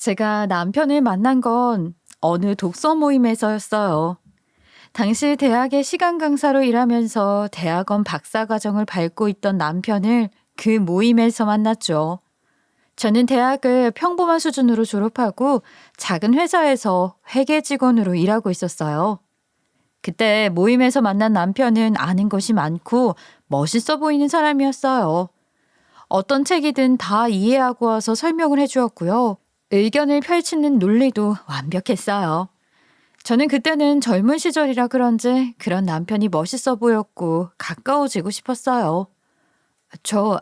제가 남편을 만난 건 어느 독서 모임에서였어요. 당시 대학의 시간 강사로 일하면서 대학원 박사 과정을 밟고 있던 남편을 그 모임에서 만났죠. 저는 대학을 평범한 수준으로 졸업하고 작은 회사에서 회계 직원으로 일하고 있었어요. 그때 모임에서 만난 남편은 아는 것이 많고 멋있어 보이는 사람이었어요. 어떤 책이든 다 이해하고 와서 설명을 해주었고요. 의견을 펼치는 논리도 완벽했어요. 저는 그때는 젊은 시절이라 그런지 그런 남편이 멋있어 보였고 가까워지고 싶었어요.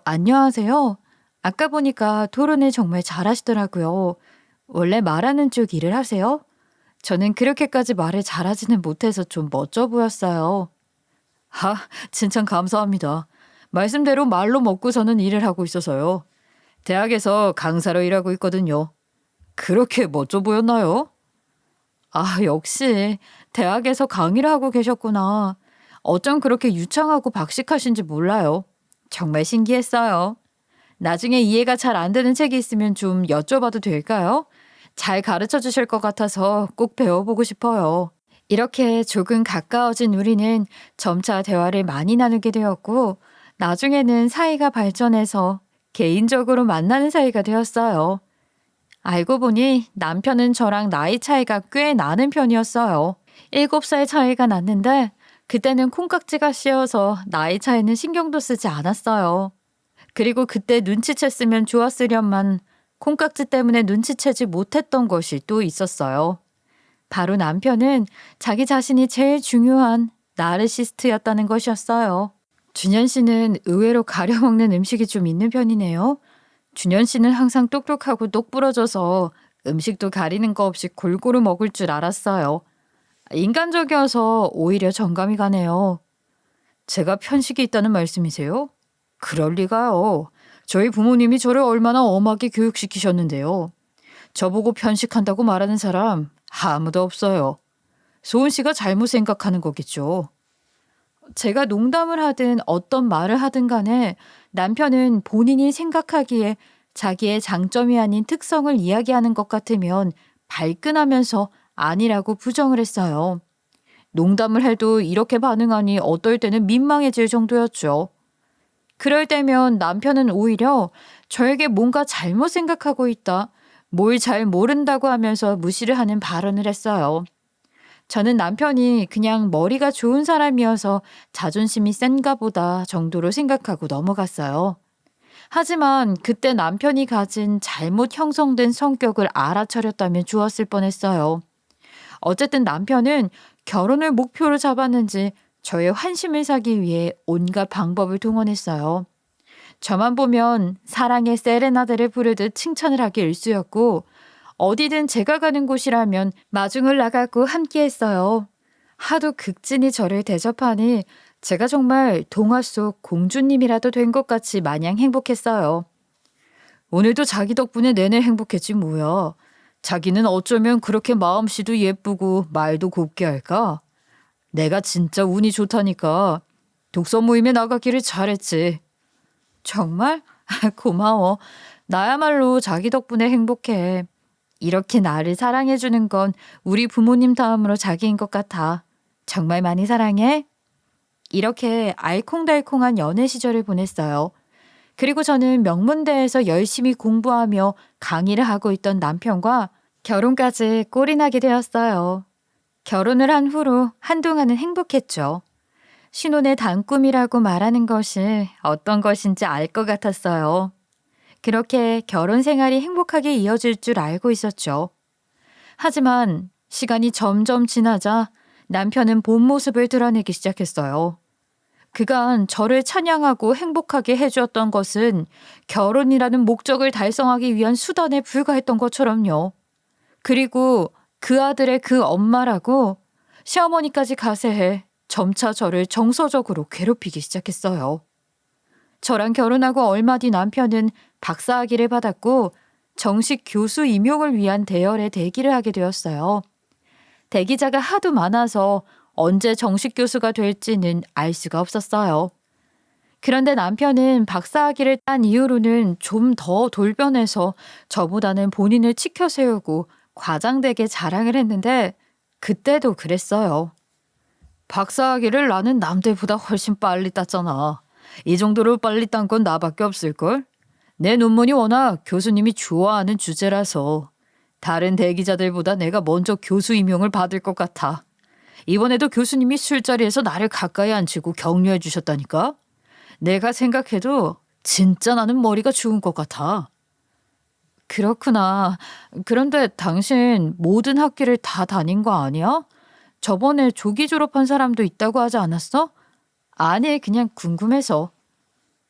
안녕하세요. 아까 보니까 토론을 정말 잘하시더라고요. 원래 말하는 쪽 일을 하세요? 저는 그렇게까지 말을 잘하지는 못해서 좀 멋져 보였어요. 하, 칭찬 감사합니다. 말씀대로 말로 먹고 사는 일을 하고 있어서요. 대학에서 강사로 일하고 있거든요. 그렇게 멋져 보였나요? 아, 역시 대학에서 강의를 하고 계셨구나. 어쩜 그렇게 유창하고 박식하신지 몰라요. 정말 신기했어요. 나중에 이해가 잘 안 되는 책이 있으면 좀 여쭤봐도 될까요? 잘 가르쳐 주실 것 같아서 꼭 배워보고 싶어요. 이렇게 조금 가까워진 우리는 점차 대화를 많이 나누게 되었고, 나중에는 사이가 발전해서 개인적으로 만나는 사이가 되었어요. 알고 보니 남편은 저랑 나이 차이가 꽤 나는 편이었어요. 7살 차이가 났는데 그때는 콩깍지가 씌어서 나이 차이는 신경도 쓰지 않았어요. 그리고 그때 눈치챘으면 좋았으련만 콩깍지 때문에 눈치채지 못했던 것이 또 있었어요. 바로 남편은 자기 자신이 제일 중요한 나르시스트였다는 것이었어요. 준현 씨는 의외로 가려먹는 음식이 좀 있는 편이네요. 준현 씨는 항상 똑똑하고 똑부러져서 음식도 가리는 거 없이 골고루 먹을 줄 알았어요. 인간적이어서 오히려 정감이 가네요. 제가 편식이 있다는 말씀이세요? 그럴 리가요. 저희 부모님이 저를 얼마나 엄하게 교육시키셨는데요. 저보고 편식한다고 말하는 사람 아무도 없어요. 소은 씨가 잘못 생각하는 거겠죠. 제가 농담을 하든 어떤 말을 하든 간에 남편은 본인이 생각하기에 자기의 장점이 아닌 특성을 이야기하는 것 같으면 발끈하면서 아니라고 부정을 했어요. 농담을 해도 이렇게 반응하니 어떨 때는 민망해질 정도였죠. 그럴 때면 남편은 오히려 저에게 뭔가 잘못 생각하고 있다, 뭘 잘 모른다고 하면서 무시를 하는 발언을 했어요. 저는 남편이 그냥 머리가 좋은 사람이어서 자존심이 센가 보다 정도로 생각하고 넘어갔어요. 하지만 그때 남편이 가진 잘못 형성된 성격을 알아차렸다면 좋았을 뻔했어요. 어쨌든 남편은 결혼을 목표로 잡았는지 저의 환심을 사기 위해 온갖 방법을 동원했어요. 저만 보면 사랑의 세레나데를 부르듯 칭찬을 하기 일쑤였고, 어디든 제가 가는 곳이라면 마중을 나가고 함께했어요. 하도 극진히 저를 대접하니 제가 정말 동화 속 공주님이라도 된 것 같이 마냥 행복했어요. 오늘도 자기 덕분에 내내 행복했지 뭐야. 자기는 어쩌면 그렇게 마음씨도 예쁘고 말도 곱게 할까? 내가 진짜 운이 좋다니까. 독서 모임에 나가기를 잘했지. 정말? 고마워. 나야말로 자기 덕분에 행복해. 이렇게 나를 사랑해주는 건 우리 부모님 다음으로 자기인 것 같아. 정말 많이 사랑해? 이렇게 알콩달콩한 연애 시절을 보냈어요. 그리고 저는 명문대에서 열심히 공부하며 강의를 하고 있던 남편과 결혼까지 꼴이 나게 되었어요. 결혼을 한 후로 한동안은 행복했죠. 신혼의 단꿈이라고 말하는 것이 어떤 것인지 알 것 같았어요. 그렇게 결혼 생활이 행복하게 이어질 줄 알고 있었죠. 하지만 시간이 점점 지나자 남편은 본 모습을 드러내기 시작했어요. 그간 저를 찬양하고 행복하게 해주었던 것은 결혼이라는 목적을 달성하기 위한 수단에 불과했던 것처럼요. 그리고 그 아들의 그 엄마라고 시어머니까지 가세해 점차 저를 정서적으로 괴롭히기 시작했어요. 저랑 결혼하고 얼마 뒤 남편은 박사학위를 받았고 정식 교수 임용을 위한 대열에 대기를 하게 되었어요. 대기자가 하도 많아서 언제 정식 교수가 될지는 알 수가 없었어요. 그런데 남편은 박사학위를 딴 이후로는 좀 더 돌변해서 저보다는 본인을 치켜 세우고 과장되게 자랑을 했는데 그때도 그랬어요. 박사학위를 나는 남들보다 훨씬 빨리 땄잖아. 이 정도로 빨리 딴 건 나밖에 없을걸? 내 논문이 워낙 교수님이 좋아하는 주제라서 다른 대기자들보다 내가 먼저 교수 임용을 받을 것 같아. 이번에도 교수님이 술자리에서 나를 가까이 앉히고 격려해 주셨다니까? 내가 생각해도 진짜 나는 머리가 좋은 것 같아. 그렇구나. 그런데 당신 모든 학기를 다 다닌 거 아니야? 저번에 조기 졸업한 사람도 있다고 하지 않았어? 아니, 그냥 궁금해서.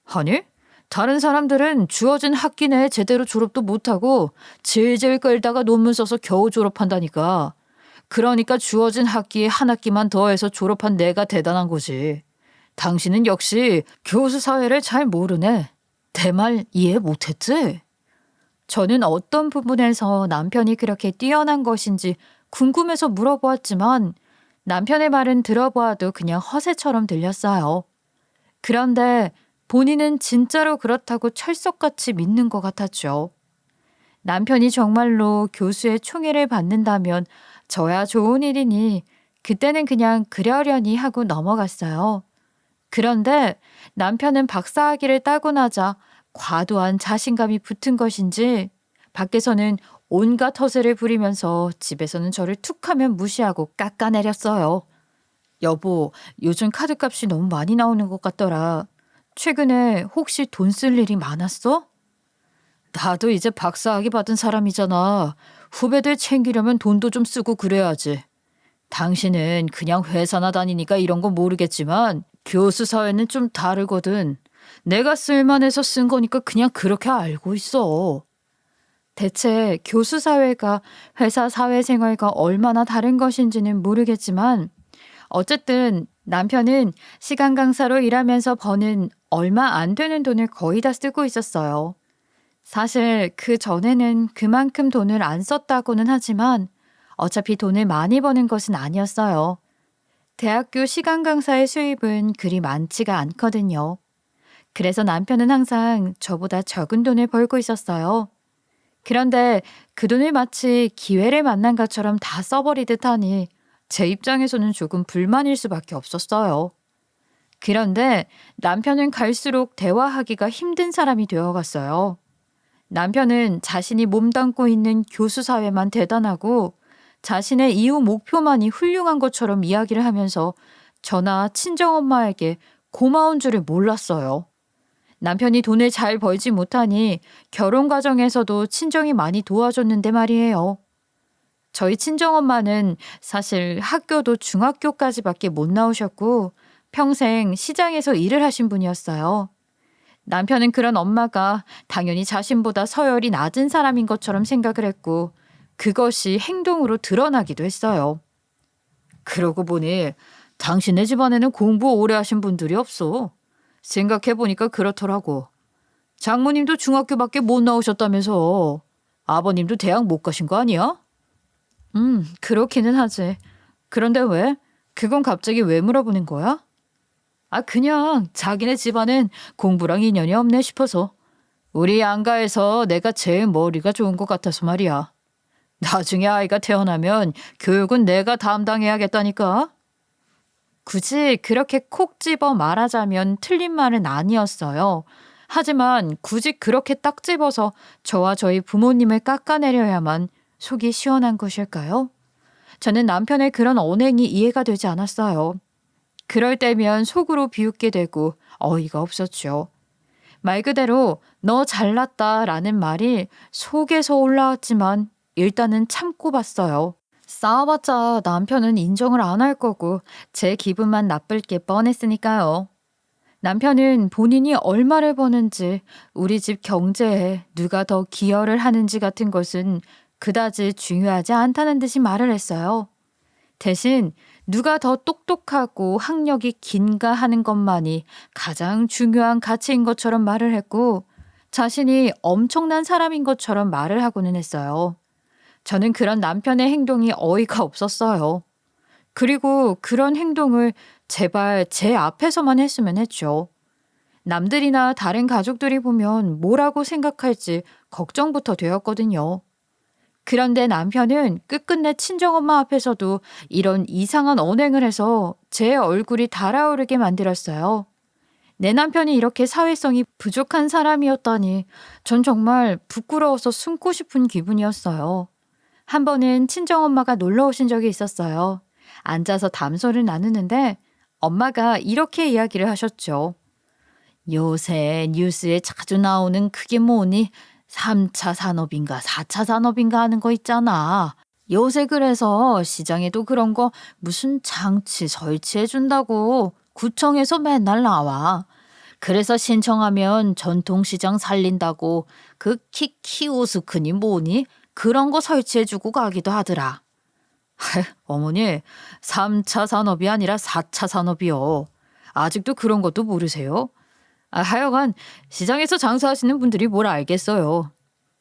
아니, 다른 사람들은 주어진 학기 내에 제대로 졸업도 못하고 질질 끌다가 논문 써서 겨우 졸업한다니까. 그러니까 주어진 학기에 한 학기만 더해서 졸업한 내가 대단한 거지. 당신은 역시 교수 사회를 잘 모르네. 내 말 이해 못했지? 저는 어떤 부분에서 남편이 그렇게 뛰어난 것인지 궁금해서 물어보았지만 남편의 말은 들어보아도 그냥 허세처럼 들렸어요. 그런데 본인은 진짜로 그렇다고 철석같이 믿는 것 같았죠. 남편이 정말로 교수의 총애를 받는다면 저야 좋은 일이니 그때는 그냥 그러려니 하고 넘어갔어요. 그런데 남편은 박사학위를 따고 나자 과도한 자신감이 붙은 것인지 밖에서는 온갖 허세를 부리면서 집에서는 저를 툭하면 무시하고 깎아내렸어요. 여보, 요즘 카드값이 너무 많이 나오는 것 같더라. 최근에 혹시 돈 쓸 일이 많았어? 나도 이제 박사학위 받은 사람이잖아. 후배들 챙기려면 돈도 좀 쓰고 그래야지. 당신은 그냥 회사나 다니니까 이런 건 모르겠지만 교수 사회는 좀 다르거든. 내가 쓸만해서 쓴 거니까 그냥 그렇게 알고 있어. 대체 교수 사회가 회사 사회생활과 얼마나 다른 것인지는 모르겠지만 어쨌든 남편은 시간 강사로 일하면서 버는 얼마 안 되는 돈을 거의 다 쓰고 있었어요. 사실 그 전에는 그만큼 돈을 안 썼다고는 하지만 어차피 돈을 많이 버는 것은 아니었어요. 대학교 시간 강사의 수입은 그리 많지가 않거든요. 그래서 남편은 항상 저보다 적은 돈을 벌고 있었어요. 그런데 그 돈을 마치 기회를 만난 것처럼 다 써버리듯 하니 제 입장에서는 조금 불만일 수밖에 없었어요. 그런데 남편은 갈수록 대화하기가 힘든 사람이 되어갔어요. 남편은 자신이 몸담고 있는 교수 사회만 대단하고 자신의 이후 목표만이 훌륭한 것처럼 이야기를 하면서 저나 친정엄마에게 고마운 줄을 몰랐어요. 남편이 돈을 잘 벌지 못하니 결혼 과정에서도 친정이 많이 도와줬는데 말이에요. 저희 친정엄마는 사실 학교도 중학교까지밖에 못 나오셨고 평생 시장에서 일을 하신 분이었어요. 남편은 그런 엄마가 당연히 자신보다 서열이 낮은 사람인 것처럼 생각을 했고 그것이 행동으로 드러나기도 했어요. 그러고 보니 당신네 집안에는 공부 오래 하신 분들이 없어. 생각해보니까 그렇더라고. 장모님도 중학교밖에 못 나오셨다면서 아버님도 대학 못 가신 거 아니야? 그렇기는 하지. 그런데 왜? 그건 갑자기 왜 물어보는 거야? 아, 그냥 자기네 집안은 공부랑 인연이 없네 싶어서. 우리 양가에서 내가 제일 머리가 좋은 것 같아서 말이야. 나중에 아이가 태어나면 교육은 내가 담당해야겠다니까. 굳이 그렇게 콕 집어 말하자면 틀린 말은 아니었어요. 하지만 굳이 그렇게 딱 집어서 저와 저희 부모님을 깎아내려야만 속이 시원한 것일까요? 저는 남편의 그런 언행이 이해가 되지 않았어요. 그럴 때면 속으로 비웃게 되고 어이가 없었죠. 말 그대로 너 잘났다라는 말이 속에서 올라왔지만 일단은 참고 봤어요. 싸워봤자 남편은 인정을 안 할 거고 제 기분만 나쁠 게 뻔했으니까요. 남편은 본인이 얼마를 버는지 우리 집 경제에 누가 더 기여를 하는지 같은 것은 그다지 중요하지 않다는 듯이 말을 했어요. 대신 누가 더 똑똑하고 학력이 긴가 하는 것만이 가장 중요한 가치인 것처럼 말을 했고 자신이 엄청난 사람인 것처럼 말을 하고는 했어요. 저는 그런 남편의 행동이 어이가 없었어요. 그리고 그런 행동을 제발 제 앞에서만 했으면 했죠. 남들이나 다른 가족들이 보면 뭐라고 생각할지 걱정부터 되었거든요. 그런데 남편은 끝끝내 친정엄마 앞에서도 이런 이상한 언행을 해서 제 얼굴이 달아오르게 만들었어요. 내 남편이 이렇게 사회성이 부족한 사람이었다니 전 정말 부끄러워서 숨고 싶은 기분이었어요. 한 번은 친정엄마가 놀러 오신 적이 있었어요. 앉아서 담소를 나누는데 엄마가 이렇게 이야기를 하셨죠. 요새 뉴스에 자주 나오는 그게 뭐니? 3차 산업인가 4차 산업인가 하는 거 있잖아. 요새 그래서 시장에도 그런 거 무슨 장치 설치해 준다고 구청에서 맨날 나와. 그래서 신청하면 전통시장 살린다고 그 키오스크니 뭐니? 그런 거 설치해 주고 가기도 하더라. 어머니, 3차 산업이 아니라 4차 산업이요. 아직도 그런 것도 모르세요? 하여간 시장에서 장사하시는 분들이 뭘 알겠어요.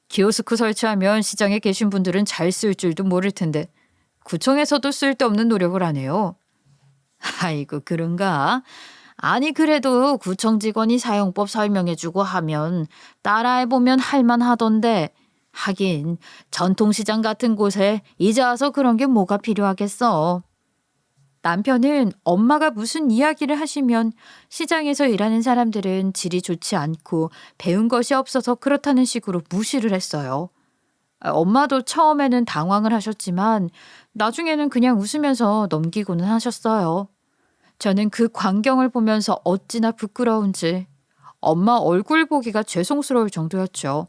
키오스크 설치하면 시장에 계신 분들은 잘 쓸 줄도 모를 텐데 구청에서도 쓸데없는 노력을 하네요. 아이고 그런가? 아니 그래도 구청 직원이 사용법 설명해주고 하면 따라해보면 할만하던데 하긴 전통시장 같은 곳에 이제 와서 그런 게 뭐가 필요하겠어. 남편은 엄마가 무슨 이야기를 하시면 시장에서 일하는 사람들은 질이 좋지 않고 배운 것이 없어서 그렇다는 식으로 무시를 했어요. 엄마도 처음에는 당황을 하셨지만 나중에는 그냥 웃으면서 넘기고는 하셨어요. 저는 그 광경을 보면서 어찌나 부끄러운지 엄마 얼굴 보기가 죄송스러울 정도였죠.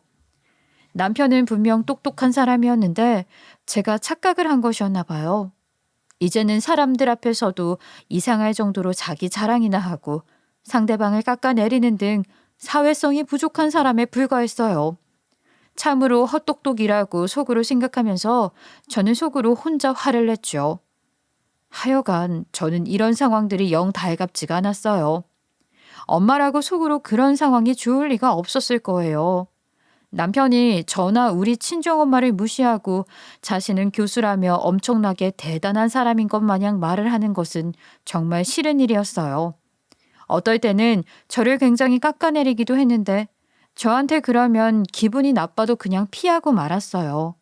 남편은 분명 똑똑한 사람이었는데 제가 착각을 한 것이었나 봐요. 이제는 사람들 앞에서도 이상할 정도로 자기 자랑이나 하고 상대방을 깎아내리는 등 사회성이 부족한 사람에 불과했어요. 참으로 헛똑똑이라고 속으로 생각하면서 저는 속으로 혼자 화를 냈죠. 하여간 저는 이런 상황들이 영 달갑지가 않았어요. 엄마라고 속으로 그런 상황이 좋을 리가 없었을 거예요. 남편이 저나 우리 친정엄마를 무시하고 자신은 교수라며 엄청나게 대단한 사람인 것 마냥 말을 하는 것은 정말 싫은 일이었어요. 어떨 때는 저를 굉장히 깎아내리기도 했는데 저한테 그러면 기분이 나빠도 그냥 피하고 말았어요.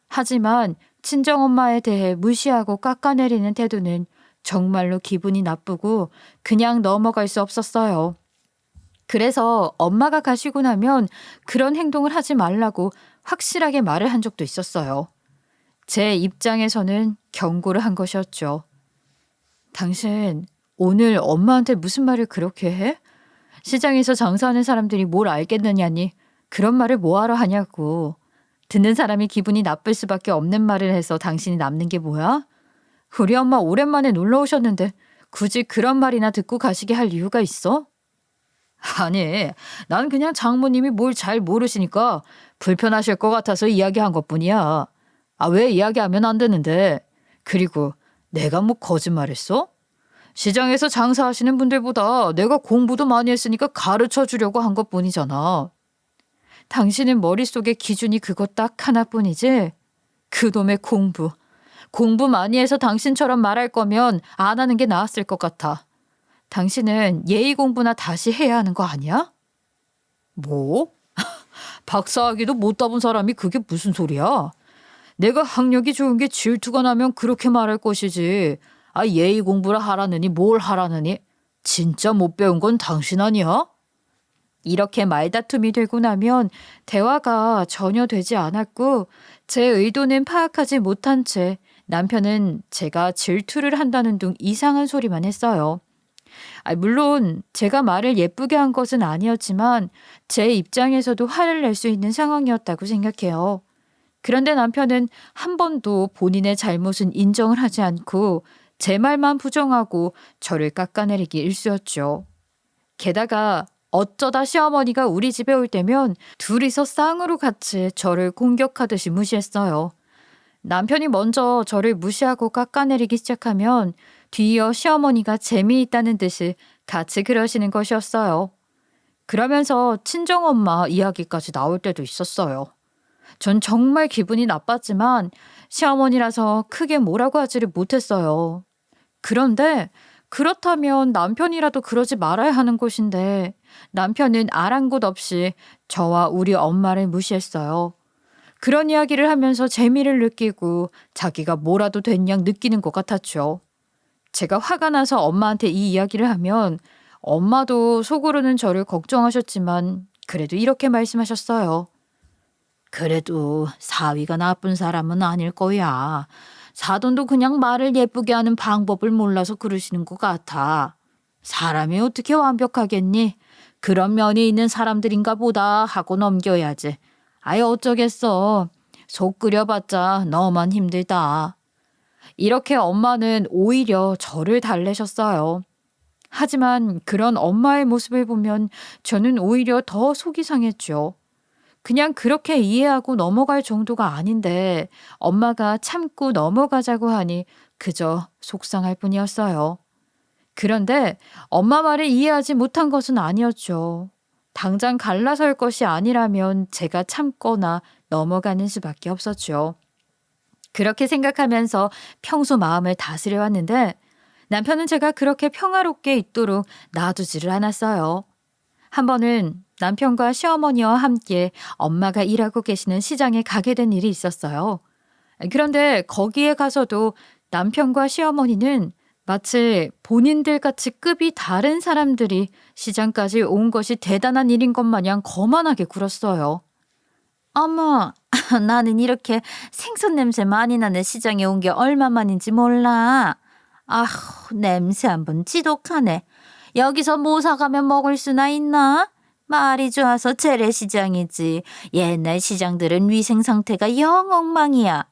하지만 친정엄마에 대해 무시하고 깎아내리는 태도는 정말로 기분이 나쁘고 그냥 넘어갈 수 없었어요. 그래서 엄마가 가시고 나면 그런 행동을 하지 말라고 확실하게 말을 한 적도 있었어요. 제 입장에서는 경고를 한 것이었죠. 당신 오늘 엄마한테 무슨 말을 그렇게 해? 시장에서 장사하는 사람들이 뭘 알겠느냐니 그런 말을 뭐하러 하냐고. 듣는 사람이 기분이 나쁠 수밖에 없는 말을 해서 당신이 남는 게 뭐야? 우리 엄마 오랜만에 놀러 오셨는데 굳이 그런 말이나 듣고 가시게 할 이유가 있어? 아니, 난 그냥 장모님이 뭘 잘 모르시니까 불편하실 것 같아서 이야기한 것뿐이야. 왜 이야기하면 안 되는데. 그리고 내가 뭐 거짓말했어? 시장에서 장사하시는 분들보다 내가 공부도 많이 했으니까 가르쳐 주려고 한 것뿐이잖아. 당신은 머릿속에 기준이 그거 딱 하나뿐이지? 그놈의 공부. 공부 많이 해서 당신처럼 말할 거면 안 하는 게 나았을 것 같아. 당신은 예의 공부나 다시 해야 하는 거 아니야? 뭐? 박사학위도 못 따본 사람이 그게 무슨 소리야? 내가 학력이 좋은 게 질투가 나면 그렇게 말할 것이지. 예의 공부를 하라느니 뭘 하라느니. 진짜 못 배운 건 당신 아니야? 이렇게 말다툼이 되고 나면 대화가 전혀 되지 않았고 제 의도는 파악하지 못한 채 남편은 제가 질투를 한다는 둥 이상한 소리만 했어요. 물론 제가 말을 예쁘게 한 것은 아니었지만 제 입장에서도 화를 낼 수 있는 상황이었다고 생각해요. 그런데 남편은 한 번도 본인의 잘못은 인정을 하지 않고 제 말만 부정하고 저를 깎아내리기 일쑤였죠. 게다가 어쩌다 시어머니가 우리 집에 올 때면 둘이서 쌍으로 같이 저를 공격하듯이 무시했어요. 남편이 먼저 저를 무시하고 깎아내리기 시작하면 뒤이어 시어머니가 재미있다는 듯이 같이 그러시는 것이었어요. 그러면서 친정엄마 이야기까지 나올 때도 있었어요. 전 정말 기분이 나빴지만 시어머니라서 크게 뭐라고 하지를 못했어요. 그런데 그렇다면 남편이라도 그러지 말아야 하는 것인데 남편은 아랑곳 없이 저와 우리 엄마를 무시했어요. 그런 이야기를 하면서 재미를 느끼고 자기가 뭐라도 된 양 느끼는 것 같았죠. 제가 화가 나서 엄마한테 이 이야기를 하면 엄마도 속으로는 저를 걱정하셨지만 그래도 이렇게 말씀하셨어요. 그래도 사위가 나쁜 사람은 아닐 거야. 사돈도 그냥 말을 예쁘게 하는 방법을 몰라서 그러시는 것 같아. 사람이 어떻게 완벽하겠니? 그런 면이 있는 사람들인가 보다 하고 넘겨야지. 아예 어쩌겠어. 속 끓여봤자 너만 힘들다. 이렇게 엄마는 오히려 저를 달래셨어요. 하지만 그런 엄마의 모습을 보면 저는 오히려 더 속이 상했죠. 그냥 그렇게 이해하고 넘어갈 정도가 아닌데 엄마가 참고 넘어가자고 하니 그저 속상할 뿐이었어요. 그런데 엄마 말을 이해하지 못한 것은 아니었죠. 당장 갈라설 것이 아니라면 제가 참거나 넘어가는 수밖에 없었죠. 그렇게 생각하면서 평소 마음을 다스려 왔는데 남편은 제가 그렇게 평화롭게 있도록 놔두지를 않았어요. 한 번은 남편과 시어머니와 함께 엄마가 일하고 계시는 시장에 가게 된 일이 있었어요. 그런데 거기에 가서도 남편과 시어머니는 마치 본인들 같이 급이 다른 사람들이 시장까지 온 것이 대단한 일인 것 마냥 거만하게 굴었어요. 어머, 나는 이렇게 생선 냄새 많이 나는 시장에 온 게 얼마만인지 몰라. 아휴, 냄새 한번 지독하네. 여기서 뭐 사가면 먹을 수나 있나? 말이 좋아서 재래시장이지. 옛날 시장들은 위생 상태가 영 엉망이야.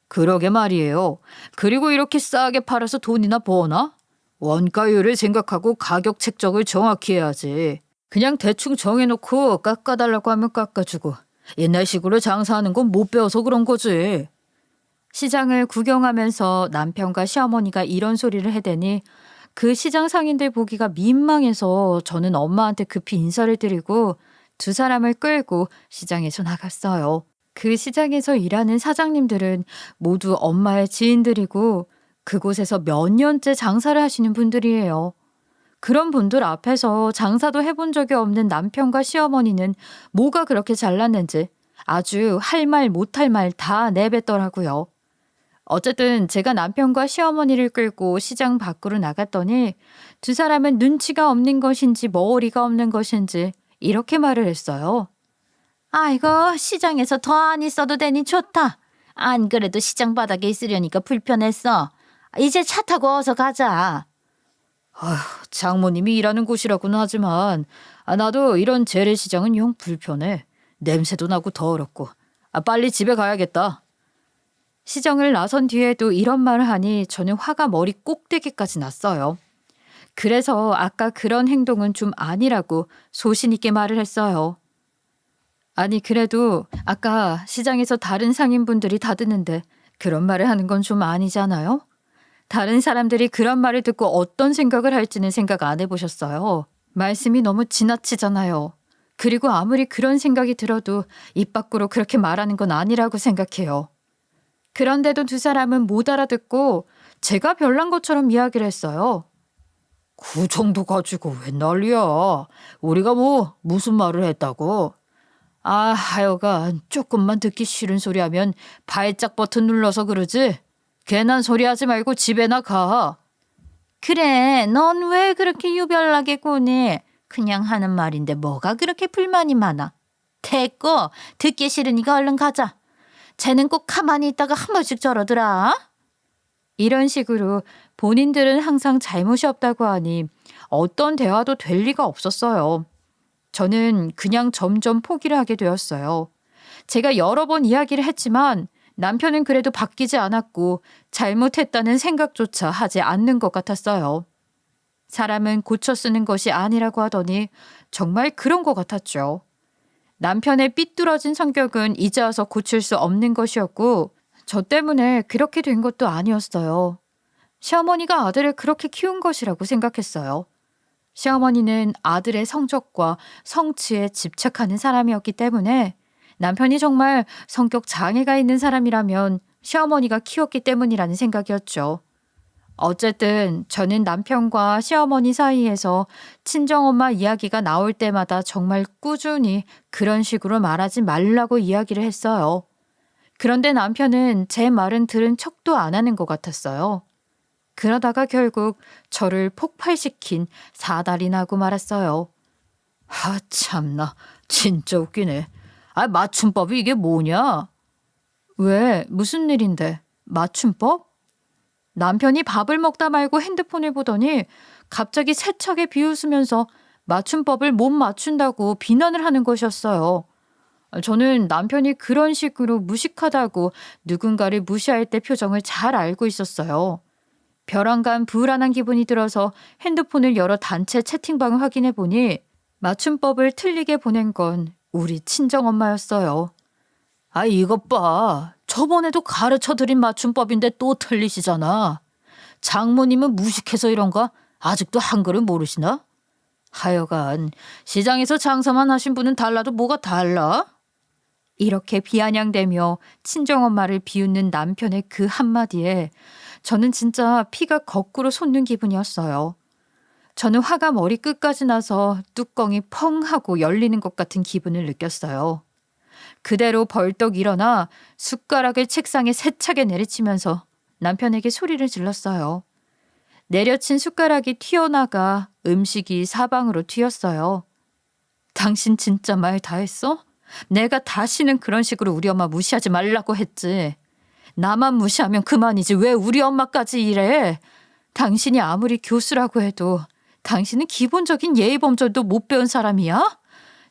그러게 말이에요. 그리고 이렇게 싸게 팔아서 돈이나 버나? 원가율을 생각하고 가격 책정을 정확히 해야지. 그냥 대충 정해놓고 깎아달라고 하면 깎아주고 옛날식으로 장사하는 건 못 배워서 그런 거지. 시장을 구경하면서 남편과 시어머니가 이런 소리를 해대니 그 시장 상인들 보기가 민망해서 저는 엄마한테 급히 인사를 드리고 두 사람을 끌고 시장에서 나갔어요. 그 시장에서 일하는 사장님들은 모두 엄마의 지인들이고 그곳에서 몇 년째 장사를 하시는 분들이에요. 그런 분들 앞에서 장사도 해본 적이 없는 남편과 시어머니는 뭐가 그렇게 잘났는지 아주 할 말 못할 말 다 내뱉더라고요. 어쨌든 제가 남편과 시어머니를 끌고 시장 밖으로 나갔더니 두 사람은 눈치가 없는 것인지 머리가 없는 것인지 이렇게 말을 했어요. 아이고, 시장에서 더 안 있어도 되니 좋다. 안 그래도 시장 바닥에 있으려니까 불편했어. 이제 차 타고 어서 가자. 아휴, 장모님이 일하는 곳이라고는 하지만 나도 이런 재래시장은 영 불편해. 냄새도 나고 더럽고. 빨리 집에 가야겠다. 시장을 나선 뒤에도 이런 말을 하니 저는 화가 머리 꼭대기까지 났어요. 그래서 아까 그런 행동은 좀 아니라고 소신 있게 말을 했어요. 아니 그래도 아까 시장에서 다른 상인분들이 다 듣는데 그런 말을 하는 건 좀 아니잖아요? 다른 사람들이 그런 말을 듣고 어떤 생각을 할지는 생각 안 해보셨어요? 말씀이 너무 지나치잖아요. 그리고 아무리 그런 생각이 들어도 입 밖으로 그렇게 말하는 건 아니라고 생각해요. 그런데도 두 사람은 못 알아듣고 제가 별난 것처럼 이야기를 했어요. 그 정도 가지고 왜 난리야? 우리가 뭐 무슨 말을 했다고? 하여간 조금만 듣기 싫은 소리 하면 발작 버튼 눌러서 그러지? 괜한 소리 하지 말고 집에나 가. 그래, 넌 왜 그렇게 유별나게 구니? 그냥 하는 말인데 뭐가 그렇게 불만이 많아? 됐고, 듣기 싫으니까 얼른 가자. 쟤는 꼭 가만히 있다가 한 번씩 저러더라. 이런 식으로 본인들은 항상 잘못이 없다고 하니 어떤 대화도 될 리가 없었어요. 저는 그냥 점점 포기를 하게 되었어요. 제가 여러 번 이야기를 했지만 남편은 그래도 바뀌지 않았고 잘못했다는 생각조차 하지 않는 것 같았어요. 사람은 고쳐 쓰는 것이 아니라고 하더니 정말 그런 것 같았죠. 남편의 삐뚤어진 성격은 이제 와서 고칠 수 없는 것이었고 저 때문에 그렇게 된 것도 아니었어요. 시어머니가 아들을 그렇게 키운 것이라고 생각했어요. 시어머니는 아들의 성적과 성취에 집착하는 사람이었기 때문에 남편이 정말 성격 장애가 있는 사람이라면 시어머니가 키웠기 때문이라는 생각이었죠. 어쨌든 저는 남편과 시어머니 사이에서 친정엄마 이야기가 나올 때마다 정말 꾸준히 그런 식으로 말하지 말라고 이야기를 했어요. 그런데 남편은 제 말은 들은 척도 안 하는 것 같았어요. 그러다가 결국 저를 폭발시킨 사달이 나고 말았어요. 아, 참나. 진짜 웃기네. 아, 맞춤법이 이게 뭐냐? 왜? 무슨 일인데? 맞춤법? 남편이 밥을 먹다 말고 핸드폰을 보더니 갑자기 세차게 비웃으면서 맞춤법을 못 맞춘다고 비난을 하는 것이었어요. 저는 남편이 그런 식으로 무식하다고 누군가를 무시할 때 표정을 잘 알고 있었어요. 벼랑간 불안한 기분이 들어서 핸드폰을 열어 단체 채팅방을 확인해 보니 맞춤법을 틀리게 보낸 건 우리 친정엄마였어요. 아, 이것 봐. 저번에도 가르쳐 드린 맞춤법인데 또 틀리시잖아. 장모님은 무식해서 이런가? 아직도 한글을 모르시나? 하여간 시장에서 장사만 하신 분은 달라도 뭐가 달라? 이렇게 비아냥대며 친정엄마를 비웃는 남편의 그 한마디에 저는 진짜 피가 거꾸로 솟는 기분이었어요. 저는 화가 머리끝까지 나서 뚜껑이 펑 하고 열리는 것 같은 기분을 느꼈어요. 그대로 벌떡 일어나 숟가락을 책상에 세차게 내리치면서 남편에게 소리를 질렀어요. 내려친 숟가락이 튀어나가 음식이 사방으로 튀었어요. 당신 진짜 말 다 했어? 내가 다시는 그런 식으로 우리 엄마 무시하지 말라고 했지. 나만 무시하면 그만이지 왜 우리 엄마까지 이래? 당신이 아무리 교수라고 해도 당신은 기본적인 예의범절도 못 배운 사람이야?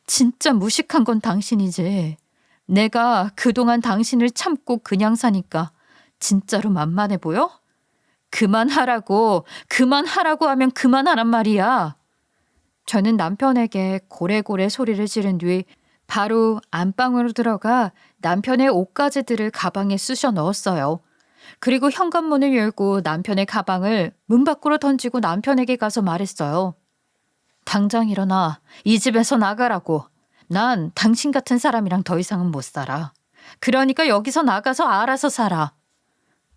진짜 무식한 건 당신이지. 내가 그동안 당신을 참고 그냥 사니까 진짜로 만만해 보여? 그만하라고 하면 그만하란 말이야. 저는 남편에게 고래고래 소리를 지른 뒤 바로 안방으로 들어가 남편의 옷가지들을 가방에 쑤셔 넣었어요. 그리고 현관문을 열고 남편의 가방을 문 밖으로 던지고 남편에게 가서 말했어요. 당장 일어나. 이 집에서 나가라고. 난 당신 같은 사람이랑 더 이상은 못 살아. 그러니까 여기서 나가서 알아서 살아.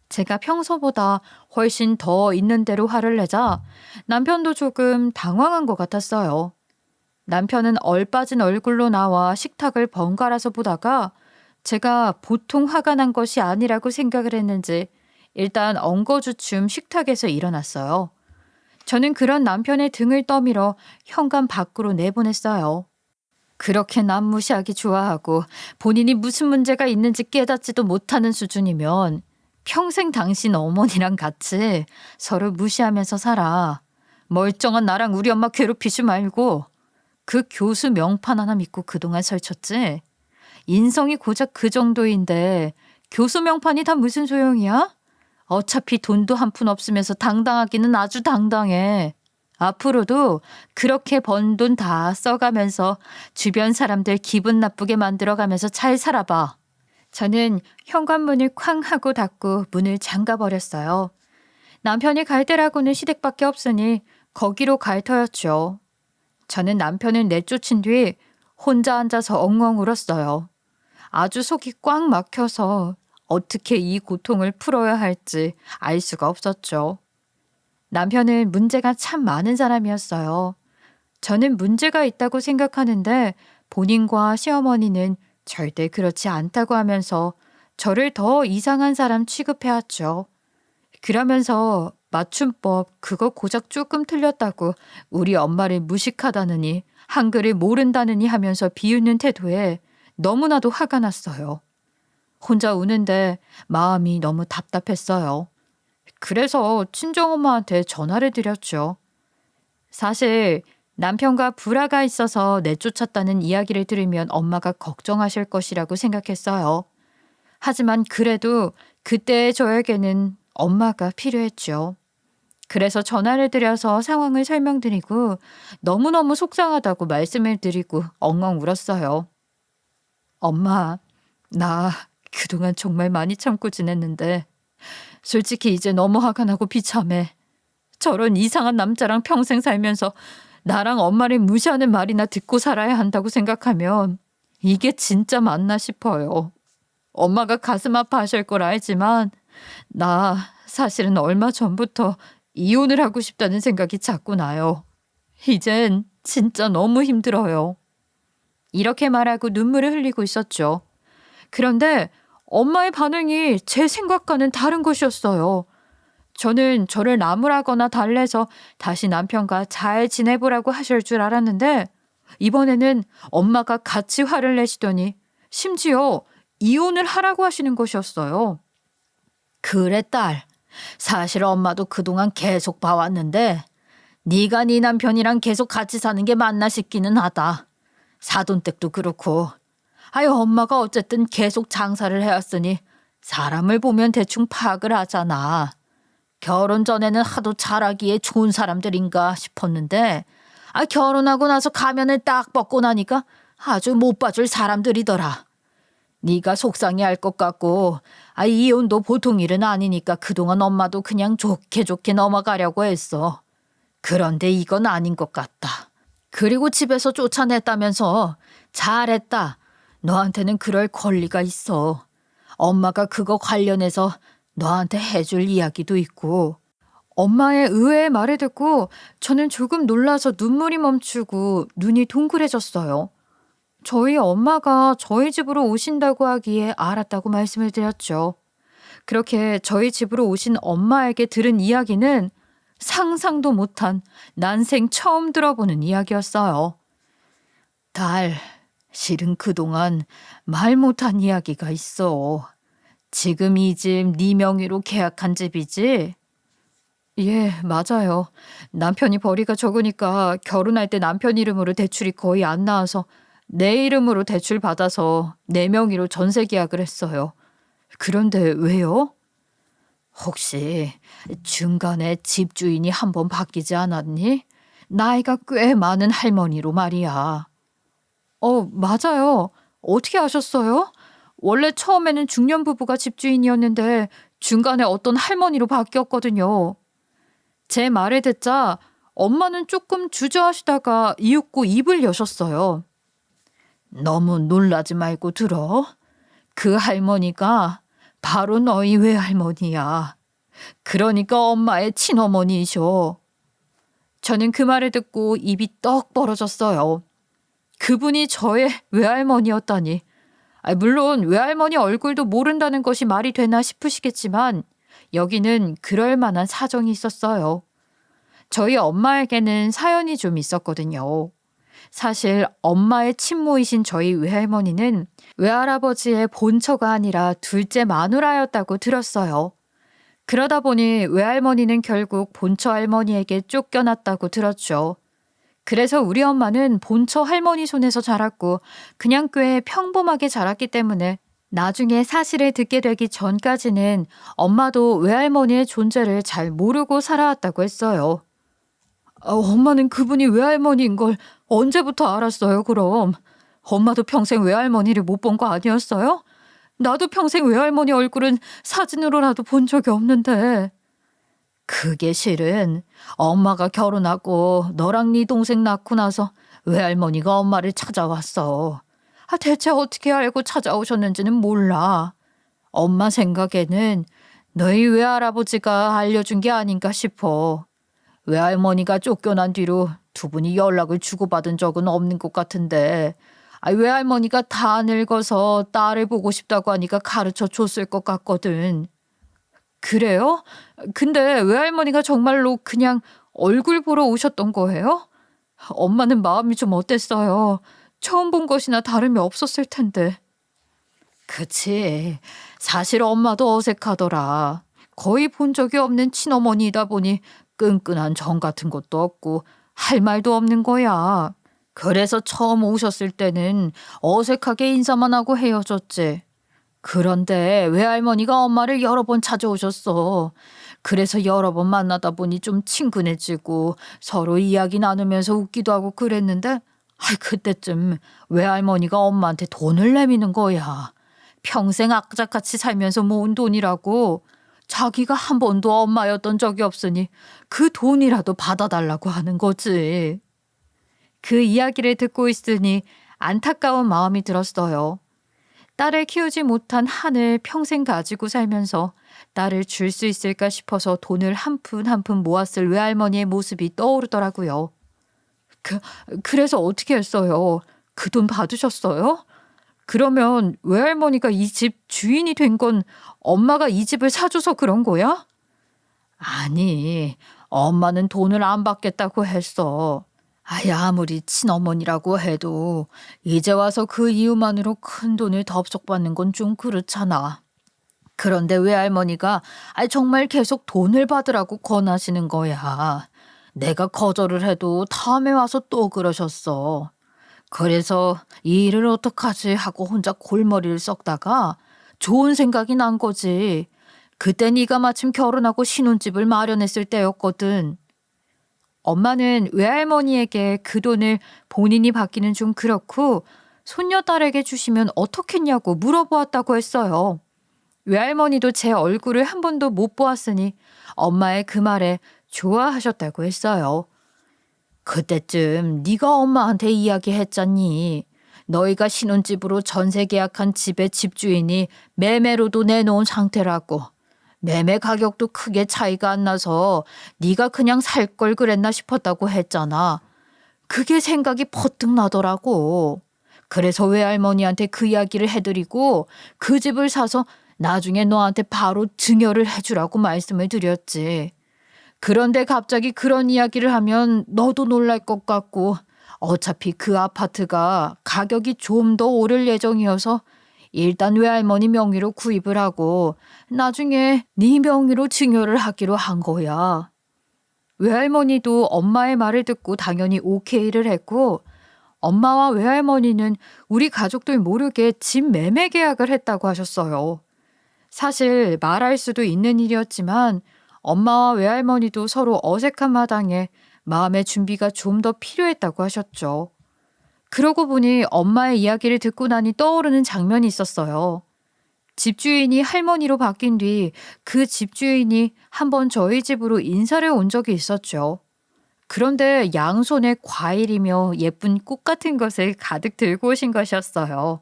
제가 평소보다 훨씬 더 있는 대로 화를 내자 남편도 조금 당황한 것 같았어요. 남편은 얼빠진 얼굴로 나와 식탁을 번갈아서 보다가 제가 보통 화가 난 것이 아니라고 생각을 했는지 일단 엉거주춤 식탁에서 일어났어요. 저는 그런 남편의 등을 떠밀어 현관 밖으로 내보냈어요. 그렇게 남 무시하기 좋아하고 본인이 무슨 문제가 있는지 깨닫지도 못하는 수준이면 평생 당신 어머니랑 같이 서로 무시하면서 살아. 멀쩡한 나랑 우리 엄마 괴롭히지 말고. 그 교수 명판 하나 믿고 그동안 설쳤지. 인성이 고작 그 정도인데 교수 명판이 다 무슨 소용이야? 어차피 돈도 한 푼 없으면서 당당하기는 아주 당당해. 앞으로도 그렇게 번 돈 다 써가면서 주변 사람들 기분 나쁘게 만들어가면서 잘 살아봐. 저는 현관문을 쾅 하고 닫고 문을 잠가버렸어요. 남편이 갈 데라고는 시댁밖에 없으니 거기로 갈 터였죠. 저는 남편을 내쫓은 뒤 혼자 앉아서 엉엉 울었어요. 아주 속이 꽉 막혀서 어떻게 이 고통을 풀어야 할지 알 수가 없었죠. 남편은 문제가 참 많은 사람이었어요. 저는 문제가 있다고 생각하는데 본인과 시어머니는 절대 그렇지 않다고 하면서 저를 더 이상한 사람 취급해왔죠. 그러면서 맞춤법 그거 고작 조금 틀렸다고 우리 엄마를 무식하다느니 한글을 모른다느니 하면서 비웃는 태도에 너무나도 화가 났어요. 혼자 우는데 마음이 너무 답답했어요. 그래서 친정엄마한테 전화를 드렸죠. 사실 남편과 불화가 있어서 내쫓았다는 이야기를 들으면 엄마가 걱정하실 것이라고 생각했어요. 하지만 그래도 그때의 저에게는 엄마가 필요했죠. 그래서 전화를 드려서 상황을 설명드리고 너무너무 속상하다고 말씀을 드리고 엉엉 울었어요. 엄마, 나 그동안 정말 많이 참고 지냈는데 솔직히 이제 너무 화가 나고 비참해. 저런 이상한 남자랑 평생 살면서 나랑 엄마를 무시하는 말이나 듣고 살아야 한다고 생각하면 이게 진짜 맞나 싶어요. 엄마가 가슴 아파하실 걸 알지만 나 사실은 얼마 전부터 이혼을 하고 싶다는 생각이 자꾸 나요. 이젠 진짜 너무 힘들어요. 이렇게 말하고 눈물을 흘리고 있었죠. 그런데 엄마의 반응이 제 생각과는 다른 것이었어요. 저는 저를 나무라거나 달래서 다시 남편과 잘 지내보라고 하실 줄 알았는데 이번에는 엄마가 같이 화를 내시더니 심지어 이혼을 하라고 하시는 것이었어요. 그래 딸, 사실 엄마도 그동안 계속 봐왔는데 네가 네 남편이랑 계속 같이 사는 게 맞나 싶기는 하다. 사돈댁도 그렇고. 아유 엄마가 어쨌든 계속 장사를 해왔으니 사람을 보면 대충 파악을 하잖아. 결혼 전에는 하도 잘하기에 좋은 사람들인가 싶었는데 결혼하고 나서 가면을 딱 벗고 나니까 아주 못 봐줄 사람들이더라. 네가 속상해할 것 같고 이혼도 보통 일은 아니니까 그동안 엄마도 그냥 좋게 좋게 넘어가려고 했어. 그런데 이건 아닌 것 같다. 그리고 집에서 쫓아냈다면서 잘했다. 너한테는 그럴 권리가 있어. 엄마가 그거 관련해서 너한테 해줄 이야기도 있고. 엄마의 의외의 말을 듣고 저는 조금 놀라서 눈물이 멈추고 눈이 동그래졌어요. 저희 엄마가 저희 집으로 오신다고 하기에 알았다고 말씀을 드렸죠. 그렇게 저희 집으로 오신 엄마에게 들은 이야기는 상상도 못한 난생 처음 들어보는 이야기였어요. 딸, 실은 그동안 말 못한 이야기가 있어. 지금 이 집 네 명의로 계약한 집이지? 예, 맞아요. 남편이 벌이가 적으니까 결혼할 때 남편 이름으로 대출이 거의 안 나와서 내 이름으로 대출 받아서 내 명의로 전세 계약을 했어요. 그런데 왜요? 혹시 중간에 집주인이 한 번 바뀌지 않았니? 나이가 꽤 많은 할머니로 말이야. 맞아요. 어떻게 아셨어요? 원래 처음에는 중년 부부가 집주인이었는데 중간에 어떤 할머니로 바뀌었거든요. 제 말을 듣자 엄마는 조금 주저하시다가 이윽고 입을 여셨어요. 너무 놀라지 말고 들어. 그 할머니가 바로 너희 외할머니야. 그러니까 엄마의 친어머니이셔. 저는 그 말을 듣고 입이 떡 벌어졌어요. 그분이 저의 외할머니였다니. 물론 외할머니 얼굴도 모른다는 것이 말이 되나 싶으시겠지만 여기는 그럴 만한 사정이 있었어요. 저희 엄마에게는 사연이 좀 있었거든요. 사실 엄마의 친모이신 저희 외할머니는 외할아버지의 본처가 아니라 둘째 마누라였다고 들었어요. 그러다 보니 외할머니는 결국 본처 할머니에게 쫓겨났다고 들었죠. 그래서 우리 엄마는 본처 할머니 손에서 자랐고 그냥 꽤 평범하게 자랐기 때문에 나중에 사실을 듣게 되기 전까지는 엄마도 외할머니의 존재를 잘 모르고 살아왔다고 했어요. 엄마는 그분이 외할머니인 걸 언제부터 알았어요, 그럼? 엄마도 평생 외할머니를 못 본 거 아니었어요? 나도 평생 외할머니 얼굴은 사진으로라도 본 적이 없는데. 그게 실은 엄마가 결혼하고 너랑 네 동생 낳고 나서 외할머니가 엄마를 찾아왔어. 대체 어떻게 알고 찾아오셨는지는 몰라. 엄마 생각에는 너희 외할아버지가 알려준 게 아닌가 싶어. 외할머니가 쫓겨난 뒤로 두 분이 연락을 주고받은 적은 없는 것 같은데 외할머니가 다 늙어서 딸을 보고 싶다고 하니까 가르쳐 줬을 것 같거든. 그래요? 근데 외할머니가 정말로 그냥 얼굴 보러 오셨던 거예요? 엄마는 마음이 좀 어땠어요? 처음 본 것이나 다름이 없었을 텐데. 그치. 사실 엄마도 어색하더라. 거의 본 적이 없는 친어머니이다 보니 끈끈한 정 같은 것도 없고 할 말도 없는 거야. 그래서 처음 오셨을 때는 어색하게 인사만 하고 헤어졌지. 그런데 외할머니가 엄마를 여러 번 찾아오셨어. 그래서 여러 번 만나다 보니 좀 친근해지고 서로 이야기 나누면서 웃기도 하고 그랬는데 그때쯤 외할머니가 엄마한테 돈을 내미는 거야. 평생 악착같이 살면서 모은 돈이라고. 자기가 한 번도 엄마였던 적이 없으니 그 돈이라도 받아달라고 하는 거지. 그 이야기를 듣고 있으니 안타까운 마음이 들었어요. 딸을 키우지 못한 한을 평생 가지고 살면서 딸을 줄 수 있을까 싶어서 돈을 한 푼 한 푼 모았을 외할머니의 모습이 떠오르더라고요. 그, 그래서 어떻게 했어요? 그 돈 받으셨어요? 그러면 외할머니가 이 집 주인이 된 건 엄마가 이 집을 사줘서 그런 거야? 아니, 엄마는 돈을 안 받겠다고 했어. 아무리 친어머니라고 해도 이제 와서 그 이유만으로 큰 돈을 덥석 받는 건 좀 그렇잖아. 그런데 외할머니가 정말 계속 돈을 받으라고 권하시는 거야. 내가 거절을 해도 다음에 와서 또 그러셨어. 그래서 이 일을 어떡하지 하고 혼자 골머리를 썩다가 좋은 생각이 난 거지. 그때 네가 마침 결혼하고 신혼집을 마련했을 때였거든. 엄마는 외할머니에게 그 돈을 본인이 받기는 좀 그렇고 손녀딸에게 주시면 어떻겠냐고 물어보았다고 했어요. 외할머니도 제 얼굴을 한 번도 못 보았으니 엄마의 그 말에 좋아하셨다고 했어요. 그때쯤 네가 엄마한테 이야기했잖니. 너희가 신혼집으로 전세 계약한 집의 집주인이 매매로도 내놓은 상태라고. 매매 가격도 크게 차이가 안 나서 네가 그냥 살 걸 그랬나 싶었다고 했잖아. 그게 생각이 퍼뜩 나더라고. 그래서 외할머니한테 그 이야기를 해드리고 그 집을 사서 나중에 너한테 바로 증여를 해주라고 말씀을 드렸지. 그런데 갑자기 그런 이야기를 하면 너도 놀랄 것 같고 어차피 그 아파트가 가격이 좀 더 오를 예정이어서 일단 외할머니 명의로 구입을 하고 나중에 네 명의로 증여를 하기로 한 거야. 외할머니도 엄마의 말을 듣고 당연히 오케이를 했고 엄마와 외할머니는 우리 가족들 모르게 집 매매 계약을 했다고 하셨어요. 사실 말할 수도 있는 일이었지만 엄마와 외할머니도 서로 어색한 마당에 마음의 준비가 좀 더 필요했다고 하셨죠. 그러고 보니 엄마의 이야기를 듣고 나니 떠오르는 장면이 있었어요. 집주인이 할머니로 바뀐 뒤 그 집주인이 한번 저희 집으로 인사를 온 적이 있었죠. 그런데 양손에 과일이며 예쁜 꽃 같은 것을 가득 들고 오신 것이었어요.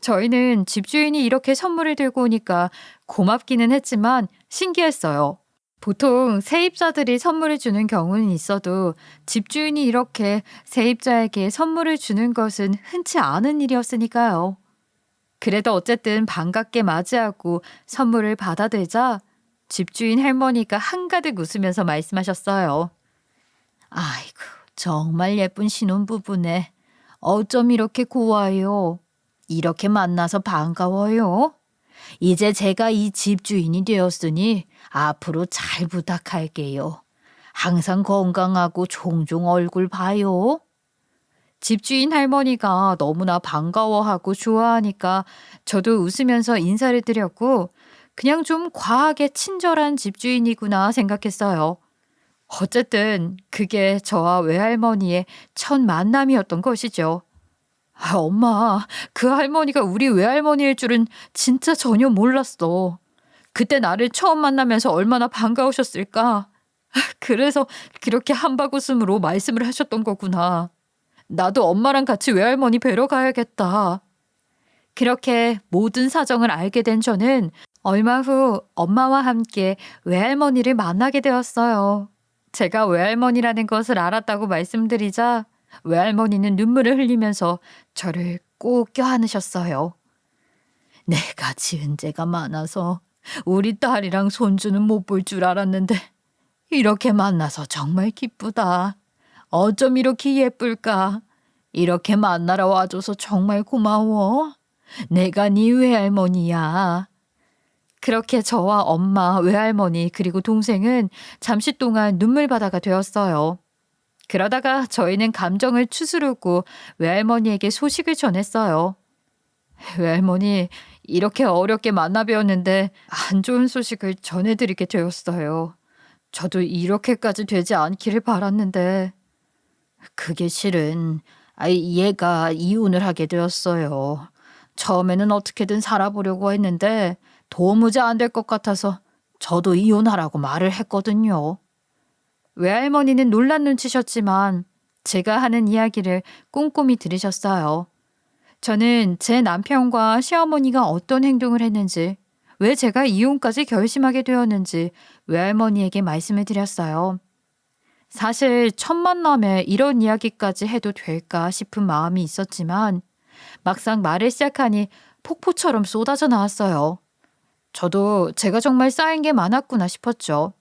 저희는 집주인이 이렇게 선물을 들고 오니까 고맙기는 했지만 신기했어요. 보통 세입자들이 선물을 주는 경우는 있어도 집주인이 이렇게 세입자에게 선물을 주는 것은 흔치 않은 일이었으니까요. 그래도 어쨌든 반갑게 맞이하고 선물을 받아들자 집주인 할머니가 한가득 웃으면서 말씀하셨어요. 아이고, 정말 예쁜 신혼부부네. 어쩜 이렇게 고와요. 이렇게 만나서 반가워요. 이제 제가 이 집주인이 되었으니 앞으로 잘 부탁할게요. 항상 건강하고 종종 얼굴 봐요. 집주인 할머니가 너무나 반가워하고 좋아하니까 저도 웃으면서 인사를 드렸고 그냥 좀 과하게 친절한 집주인이구나 생각했어요. 어쨌든 그게 저와 외할머니의 첫 만남이었던 것이죠. 엄마, 그 할머니가 우리 외할머니일 줄은 진짜 전혀 몰랐어. 그때 나를 처음 만나면서 얼마나 반가우셨을까. 그래서 그렇게 한바구음으로 말씀을 하셨던 거구나. 나도 엄마랑 같이 외할머니 뵈러 가야겠다. 그렇게 모든 사정을 알게 된 저는 얼마 후 엄마와 함께 외할머니를 만나게 되었어요. 제가 외할머니라는 것을 알았다고 말씀드리자 외할머니는 눈물을 흘리면서 저를 꼭 껴안으셨어요. 내가 지은 죄가 많아서 우리 딸이랑 손주는 못 볼 줄 알았는데 이렇게 만나서 정말 기쁘다. 어쩜 이렇게 예쁠까? 이렇게 만나러 와줘서 정말 고마워. 내가 네 외할머니야. 그렇게 저와 엄마, 외할머니 그리고 동생은 잠시 동안 눈물바다가 되었어요. 그러다가 저희는 감정을 추스르고 외할머니에게 소식을 전했어요. 외할머니, 이렇게 어렵게 만나 뵈었는데 안 좋은 소식을 전해드리게 되었어요. 저도 이렇게까지 되지 않기를 바랐는데 그게 실은 얘가 이혼을 하게 되었어요. 처음에는 어떻게든 살아보려고 했는데 도무지 안 될 것 같아서 저도 이혼하라고 말을 했거든요. 외할머니는 놀란 눈치셨지만 제가 하는 이야기를 꼼꼼히 들으셨어요. 저는 제 남편과 시어머니가 어떤 행동을 했는지, 왜 제가 이혼까지 결심하게 되었는지 외할머니에게 말씀을 드렸어요. 사실 첫 만남에 이런 이야기까지 해도 될까 싶은 마음이 있었지만 막상 말을 시작하니 폭포처럼 쏟아져 나왔어요. 저도 제가 정말 쌓인 게 많았구나 싶었죠.